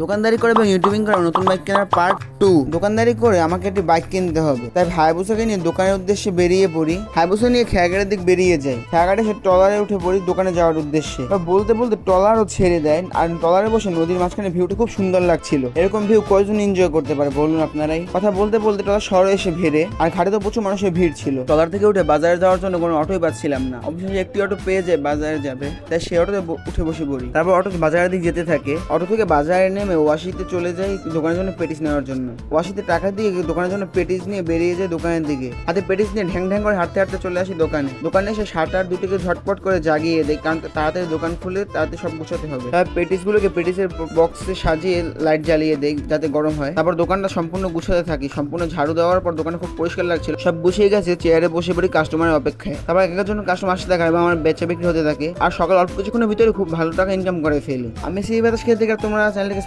দোকানদারি করে এবং ইউটিউবিং করে নতুন বাইক কেনার পার্ট 2। দোকানদারি করে আমাকে একটি বাইক কিনতে হবে, তাই হায়াবুসাকে নিয়ে দোকানের উদ্দেশ্যে বেরিয়ে পড়ি। হায়াবুসা নিয়ে খেয়াঘাটের দিক বেরিয়ে যাই। খেয়াঘাটে সে ট্রলারে উঠে পড়ি দোকানে যাওয়ার উদ্দেশ্যে। বলতে বলতে ট্রলারও ছেড়ে দেয়, আর ট্রলারে বসে নদীর মাঝখানে ভিউটা খুব সুন্দর লাগছিল। এরকম ভিউ কয়জন এনজয় করতে পারে বলুন আপনারাই। কথা বলতে বলতে ট্রলার শহরে এসে ভিড়ে, আর ঘাটে তো প্রচুর মানুষের ভিড় ছিল। ট্রলার থেকে উঠে বাজারে যাওয়ার জন্য কোনো অটোই পাচ্ছিলাম না। অবশেষে একটি অটো পেয়ে যায় বাজারে যাবে, তাই সে অটোতে উঠে বসে পড়ি। তারপর অটো বাজারের দিকে যেতে থাকে। অটো থেকে বাজারে নেমে ওয়াশিতে চলে যাই দোকানের জন্য পেটিস নেওয়ার জন্য। ওয়াশিতে টাকা দিয়ে দোকানের জন্য পেটিস নিয়ে বেরিয়ে যায় দোকানের দিকে। হাতে পেটিস নিয়ে ঢ্যাং ঢ্যাং করে হাঁটতে হাঁটতে চলে আসি দোকানে এসে শাটার দুটিকে ঝটপট করে জাগিয়ে দেয়, কারণ তাড়াতাড়ি দোকান খুলে তাড়াতাড়ি সব গুছাতে হবে। তারপর পেটিস গুলোকে পেটিসের বক্সে সাজিয়ে লাইট জ্বালিয়ে দেয় যাতে গরম হয়। তারপর দোকানটা সম্পূর্ণ গুছাতে থাকি। সম্পূর্ণ ঝাড়ু দেওয়ার পর দোকানে খুব পরিষ্কার লাগছিল। সব গুছিয়ে গেছে, চেয়ারে বসে পড়ি কাস্টমারের অপেক্ষায়। তারপর এক একজন কাস্টমার আসতে থাকে এবং আমার বেচা বিক্রি হতে থাকে। আর সকাল অল্প কিছুক্ষণের ভিতরে খুব ভালো টাকা ইনকাম করে ফেলি। আমি সেই বাতাস খেতে থেকে তোমরা চ্যানেলটিকে